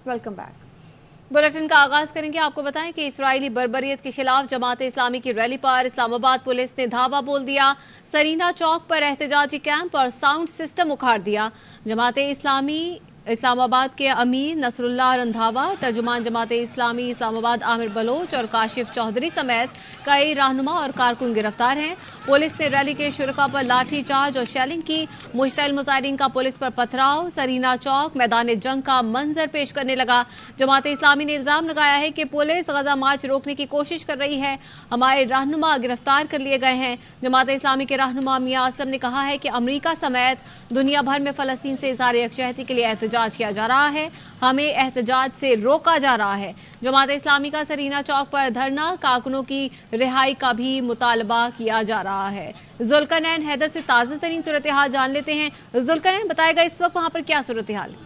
Welcome back. Bulletin का आगाज करेंगे। आपको बताएं कि इसराइली बर्बरियत के खिलाफ जमात इस्लामी की रैली पर इस्लामाबाद पुलिस ने धावा बोल दिया। सरीना चौक पर एहतजाजी कैंप और साउंड सिस्टम उखाड़ दिया। जमात इस्लामी इस्लामाबाद के अमीर नसरुल्लाह रंधावा, तर्जुमान जमात इस्लामी इस्लामाबाद आमिर बलोच और काशिफ चौधरी समेत कई रहनुमा और कारकुन गिरफ्तार हैं। पुलिस ने रैली के शुरका पर लाठी चार्ज और शेलिंग की। मुश्तइल मुजाहिरीन का पुलिस पर पथराव, सरीना चौक मैदान जंग का मंजर पेश करने लगा। जमात इस्लामी ने इल्जाम लगाया है कि पुलिस गजा मार्च रोकने की कोशिश कर रही है। हमारे रहनुमा गिरफ्तार कर लिए गए हैं। जमात इस्लामी के रहनुमा मियां असलम ने कहा है कि अमरीका समेत दुनिया भर में फलस्तीन से इज़हार यकजहती के लिए एहतजाज किया जा रहा है। हमें एहतजाज से रोका जा रहा है। जमात इस्लामी का सरीना चौक पर धरना, कारकुनों की रिहाई का भी मुतालबा किया जा रहा है। जुल्करनैन हैदर से ताज़ा तरीन सूरत हाल जान लेते हैं। जुल्करनैन, बताएगा इस वक्त वहां पर क्या सूरत हाल है?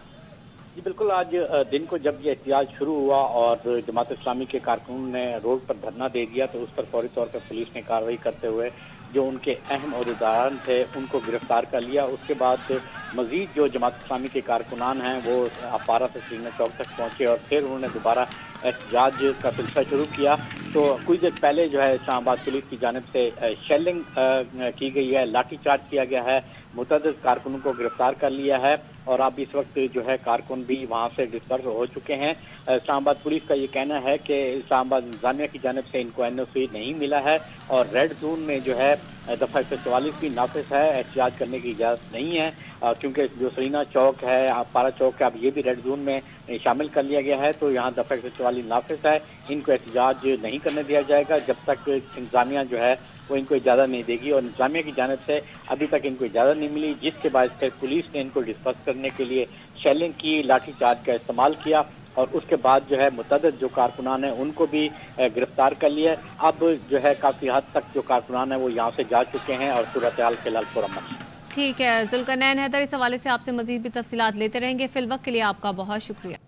जी बिल्कुल, आज दिन को जब ये एहतजाज शुरू हुआ और जमात इस्लामी के कारकुन ने रोड पर धरना दे दिया तो उस पर फौरी तौर पर पुलिस ने कार्रवाई करते हुए जो उनके अहम ओहदेदारान थे उनको गिरफ्तार कर लिया। उसके बाद मजीद जो जमात इस्लामी के कारकुनान हैं वो अपारा से सरीना चौक तक पहुंचे और फिर उन्होंने दोबारा एहतजाज का सिलसिला शुरू किया। तो कुछ देर पहले जो है इस्लामाबाद पुलिस की जानिब से शेलिंग की गई है, लाठी चार्ज किया गया है, मुतअद्दिद कारकुनों को गिरफ्तार कर लिया है और अब इस वक्त जो है कारकुन भी वहां से डिस्पर्स हो चुके हैं। इस्लामाबाद पुलिस का ये कहना है कि इस्लामाबाद इंतजामिया की जानिब से इनको एनओसी नहीं मिला है और रेड जोन में जो है दफा 144 भी नाफिज है, एहतजाज करने की इजाजत नहीं है क्योंकि जो सरीना चौक है, पारा चौक है, अब ये भी रेड जोन में शामिल कर लिया गया है। तो यहाँ दफा 144 नाफिज है, इनको एहतजाज नहीं करने दिया जाएगा जब तक इंतजामिया जो है वो इनको इजाजत नहीं देगी और इंतजामिया की जानिब से अभी तक इनको इजाजत नहीं मिली, जिसके बाद फिर पुलिस ने इनको डिस्पर्स करने के लिए शेलिंग की, लाठी चार्ज का इस्तेमाल किया और उसके बाद जो है मुतअद्दिद जो कारकुनान है उनको भी गिरफ्तार कर लिया। अब जो है काफी हद तक जो कारकुनान है वो यहाँ से जा चुके हैं और सूरत हाल फिलहाल पुरअमन है। ठीक है जुल्करनैन हैदर, इस हवाले से आपसे मजीद भी तफसीलात लेते रहेंगे। फिलवक्त के लिए आपका बहुत शुक्रिया।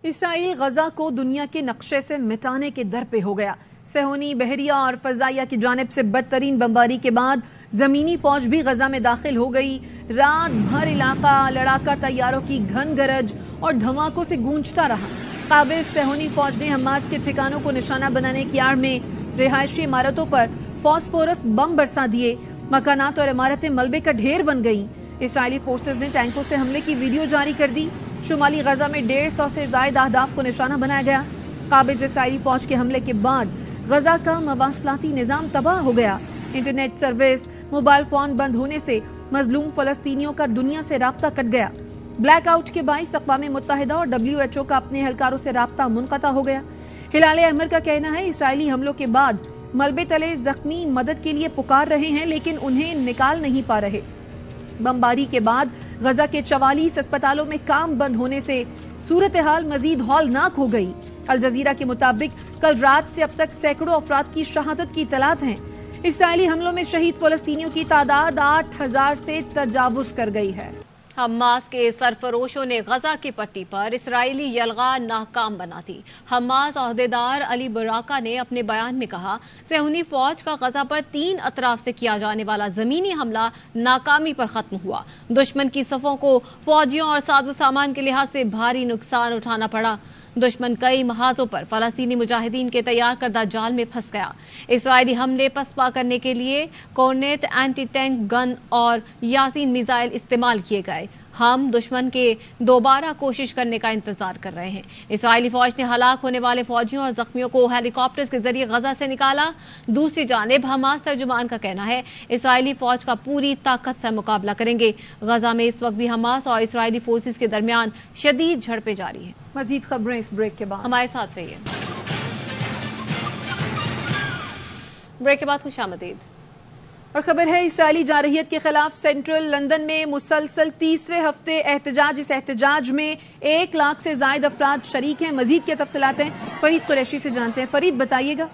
इसराइल गजा को दुनिया के नक्शे से मिटाने के दर पे हो गया। सेहोनी, बहरिया और फजाइया की जानिब से बदतरीन बमबारी के बाद जमीनी फौज भी गजा में दाखिल हो गई। रात भर इलाका लड़ाका तैयारों की घन गरज और धमाकों से गूंजता रहा। काबिज सेहोनी फौज ने हमास के ठिकानों को निशाना बनाने की आड़ में रिहायशी इमारतों पर फॉस्फोरस बम बरसा दिए। मकानात और इमारतें मलबे का ढेर बन गईं। इसराइली फोर्सेज ने टैंकों से हमले की वीडियो जारी कर दी। शुमाली गजा में 150 से ज्यादा अहदाफ को निशाना बनाया गया। काबिज इसराइली फौज के हमले के बाद गजा का मवासलाती निजाम तबाह हो गया। इंटरनेट सर्विस, मोबाइल फोन बंद होने से मजलूम फलस्तीनियों का दुनिया से राब्ता कट गया। ब्लैकआउट के बाईस अक़वाम मुत्तहिदा और WHO का अपने एहलकारों से राब्ता मुनक़ता हो गया। हिलाल अहमर का कहना है इसराइली हमलों के बाद मलबे तले जख्मी मदद के लिए पुकार रहे हैं लेकिन उन्हें निकाल नहीं पा रहे। बमबारी के बाद गजा के 44 अस्पतालों में काम बंद होने से सूरत हाल मजीद हौलनाक हो गई। अल जजीरा के मुताबिक कल रात से अब तक सैकड़ों अफराद की शहादत की इतलात हैं। इसराइली हमलों में शहीद फलस्तीनियों की तादाद 8000 से तजावुज कर गई है। हमास के सरफरोशों ने गजा की पट्टी पर इसराइली यलगा नाकाम बना दी। हमास अहदेदार अली बुराका ने अपने बयान में कहा, सेहूनी फौज का गजा पर 3 अतराफ से किया जाने वाला जमीनी हमला नाकामी पर खत्म हुआ। दुश्मन की सफों को फौजियों और साजो सामान के लिहाज से भारी नुकसान उठाना पड़ा। दुश्मन कई महाजों पर फलस्तीनी मुजाहिदीन के तैयार करदा जाल में फंस गया। इसराइली हमले पसपा करने के लिए कॉर्नेट, एंटी टैंक गन और यासीन मिसाइल इस्तेमाल किए गए। हम दुश्मन के दोबारा कोशिश करने का इंतजार कर रहे हैं। इसराइली फौज ने हलाक होने वाले फौजियों और जख्मियों को हेलीकॉप्टर्स के जरिए गजा से निकाला। दूसरी जानिब हमास तर्जुमान का कहना है इसराइली फौज का पूरी ताकत से मुकाबला करेंगे। गजा में इस वक्त भी हमास और इसराइली फोर्सेस के दरमियान शदीद झड़पें जारी है। मजीद खबरें इस ब्रेक के बाद, हमारे साथ रहिए। ब्रेक के बाद खुशामदीद। और खबर है इसराइली जारहियत के खिलाफ सेंट्रल लंदन में मुसलसल तीसरे हफ्ते एहतजाज। इस एहतजाज में 1 लाख से ज्यादा अफराद शरीक हैं। मजीद क्या तफसीलात हैं फरीद कुरैशी से जानते हैं। फरीद, बताइएगा।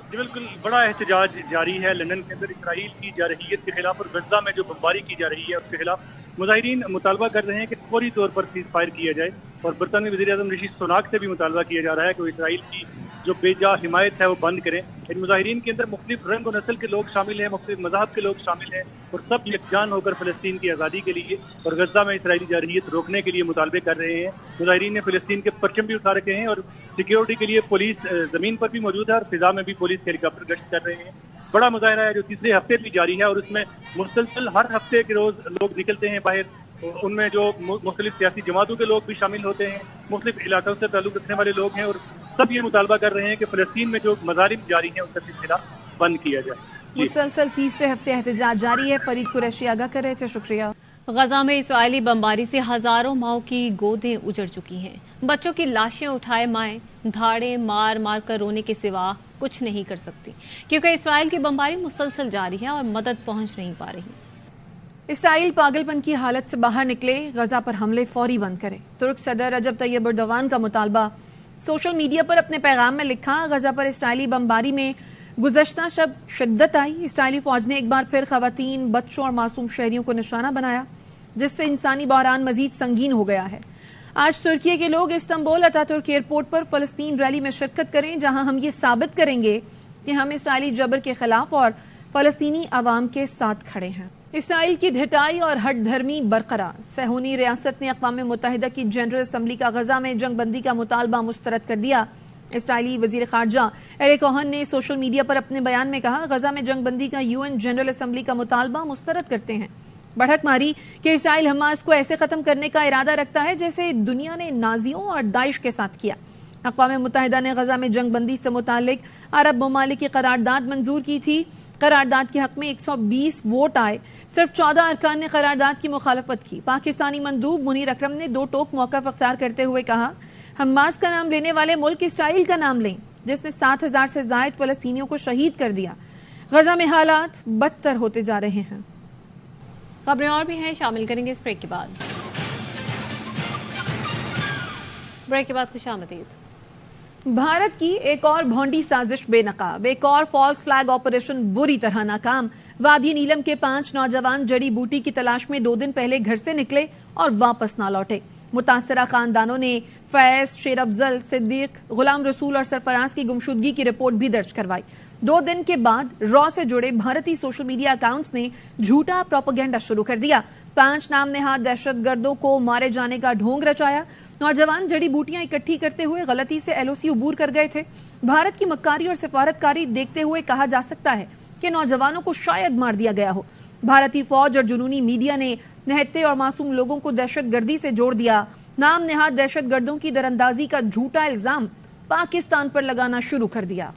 जी बिल्कुल, बड़ा एहतजाज जारी है लंदन के अंदर इसराइल की जारहियत के खिलाफ और गजा में जो बमबारी की जा रही है उसके खिलाफ मुजाहिरीन मुतालबा कर रहे हैं कि फौरी तौर पर सीज फायर किया जाए और बरतानवी वज़ीर आज़म ऋषि सुनाक से भी मुतालबा किया जा रहा है कि इसराइल की जो बेजा हिमायत है वो बंद करें। इन मुजाहिरीन के अंदर मुख्तलिफ रंग और नस्ल के लोग शामिल हैं, मुख्तलिफ मज़हब के लोग शामिल हैं और सब यकजान होकर फ़लस्तीन की आज़ादी के लिए और गजा में इसराइली जारहियत रोकने के लिए मुतालबे कर रहे हैं। मुजाहिरीन ने फ़लस्तीन के परचम भी उठा रखे हैं और सिक्योरिटी के लिए पुलिस ज़मीन पर भी मौजूद है और फिजा में भी पुलिस हेलीकॉप्टर गश्त कर रहे हैं। बड़ा मुजाहरा है जो तीसरे हफ्ते भी जारी है और उसमें मुसलसल हर हफ्ते के रोज़ लोग निकलते हैं बाहर। उनमें जो मुख्तलिफ सियासी जमातों के लोग भी शामिल होते हैं, मुख्तलिफ इलाकों से ताल्लुक़ रखने वाले लोग हैं और सब ये मुतालबा कर रहे हैं कि फ़लस्तीन में जो मज़ालिम जारी हैं उनका सिलसिला बंद किया जाए। मुसलसल तीसरे हफ्ते एहतजाज जारी है। फरीद कुरैशी आगाह कर रहे थे, शुक्रिया। गजा में इसराइली बमबारी से हजारों माओं की गोदें उजड़ चुकी हैं। बच्चों की लाशें उठाए माएं धाड़े मार मार कर रोने के सिवा कुछ नहीं कर सकती, क्योंकि इसराइल की बमबारी मुसलसल जारी है और मदद पहुंच नहीं पा रही। इसराइल पागलपन की हालत से बाहर निकले, गजा पर हमले फौरी बंद करे। तुर्क सदर रजब तैयब एर्दोगान का मुतालबा। सोशल मीडिया पर अपने पैगाम में लिखा, गजा पर इसराइली बमबारी में गुज़श्ता शब शिद्दत आई। इसराइली फौज ने एक बार फिर खवातीन, बच्चों और मासूम शहरियों को निशाना बनाया, जिससे इंसानी बहरान मजीद संगीन हो गया है। आज तुर्की के लोग इस्तांबुल अतातुर्क एयरपोर्ट पर फलस्तीन रैली में शिरकत करें, जहां हम ये साबित करेंगे कि हम इसराइली जबर के खिलाफ और फलस्तीनी अवाम के साथ खड़े हैं। इसराइल की ढिठाई और हट धर्मी बरकरार। सहूनी रियासत ने अक़वाम मुत्तहिदा की जनरल असम्बली का गजा में जंग बंदी का मुतालबा मुस्तरद कर दिया। इसराइली वजीर खारजा एरिक कोहन ने सोशल मीडिया पर अपने बयान में कहा, गजा में जंग बंदी का यूएन जनरल असम्बली का मुतालबा मुस्तरद करते हैं। बढ़क मारी कि इसराइल हमास को ऐसे खत्म करने का इरादा रखता है जैसे दुनिया ने नाजियों और दाइश के साथ किया। अक़वाम मुत्तहिदा ने गजा में जंग बंदी से मुतालिक अरब ममालिक की करारदाद मंजूर की थी। करारदाद के हक में 120 वोट आए, सिर्फ 14 अरकान ने करारदाद की मुखालफत की। पाकिस्तानी मंदूब मुनीर अकरम ने दो टोक मौक़िफ़ अख्तियार करते हुए कहा, हमास का नाम लेने वाले मुल्क इसराइल का नाम लें, जिसने 7,000 से ज़ायद फ़लस्तीनियों को शहीद कर दिया। गजा में हालात बदतर होते जा रहे हैं। खबरें और भी हैं, शामिल करेंगे इस ब्रेक के बाद। ब्रेक के बाद खुशामदीद। भारत की एक और भौंडी साजिश बेनकाब, एक और फॉल्स फ्लैग ऑपरेशन बुरी तरह नाकाम। वादी नीलम के 5 नौजवान जड़ी बूटी की तलाश में 2 दिन पहले घर से निकले और वापस ना लौटे। मुतासरा खानदानों ने फैज, शेर अफजल, सिद्दीक, गुलाम रसूल और सरफराज की गुमशुदगी की रिपोर्ट भी दर्ज करवाई। 2 दिन के बाद रॉ से जुड़े भारतीय सोशल मीडिया अकाउंट्स ने झूठा प्रोपेगेंडा शुरू कर दिया। 5 नाम नेहाद दहशतगर्दों को मारे जाने का ढोंग रचाया। नौजवान जड़ी बूटियां इकट्ठी करते हुए गलती से एलओसी अबूर कर गए थे। भारत की मक्कारी और सिफारतकारी देखते हुए कहा जा सकता है कि नौजवानों को शायद मार दिया गया हो। भारतीय फौज और जुनूनी मीडिया ने निहत्ते और मासूम लोगों को दहशतगर्दी से जोड़ दिया। नाम नेहाद दहशतगर्दों की दरअंदाजी का झूठा इल्जाम पाकिस्तान पर लगाना शुरू कर दिया।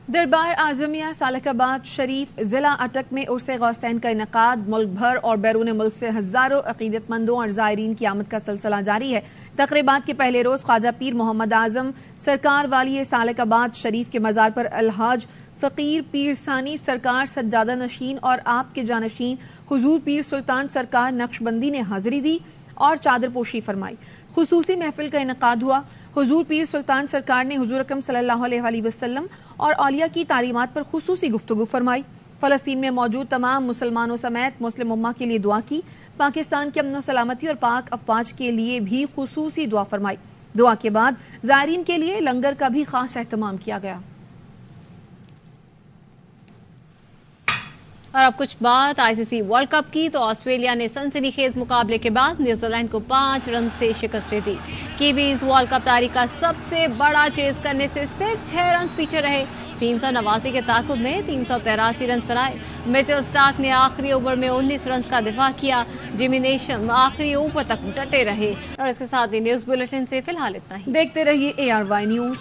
दरबार आजमिया सालकाबाद शरीफ जिला अटक में उर्से गौसैन का इनकाद। मुल्क भर और बैरून मुल्क से हजारों अकीदतमंदों और ज़ायरीन की आमद का सिलसिला जारी है। तकरीबात के पहले रोज ख्वाजा पीर मोहम्मद आजम सरकार वाली सालकाबाद शरीफ के मजार पर अलहाज फकीर पीर सानी सरकार सज्जादा नशीन और आपके जानशीन हुजूर पीर सुल्तान सरकार नक्शबंदी ने हाजिरी दी और चादर पोशी फरमाई। खुसूसी महफिल का इनकाद हुआ। हुजूर पीर सुल्तान सरकार ने हुजूर अकरम सल्लल्लाहु अलैहि वसल्लम और औलिया की तालीमात पर खुसूसी गुफ्तगू फरमाई। फलस्तीन में मौजूद तमाम मुसलमानों समेत मुस्लिम उम्मा के लिए दुआ की। पाकिस्तान की अमन सलामती और पाक अफवाज के लिए भी खुसूसी दुआ फरमाई। दुआ के बाद ज़ायरीन के लिए लंगर का भी खास एहतमाम किया गया। और अब कुछ बात आईसीसी वर्ल्ड कप की, तो ऑस्ट्रेलिया ने सनसनीखेज मुकाबले के बाद न्यूजीलैंड को 5 रन से शिकस्त दे दी। कीवीज वर्ल्ड कप तारीख का सबसे बड़ा चेज करने से सिर्फ 6 रन पीछे रहे। 389 के ताकुब में 383 रन बनाए। मिचेल स्टार्क ने आखिरी ओवर में 19 रन का दिफा किया। जिमी नेशम आखिरी ओवर तक डटे रहे। और इसके साथ ही न्यूज बुलेटिन से फिलहाल इतना ही। देखते रहिए ARY न्यूज।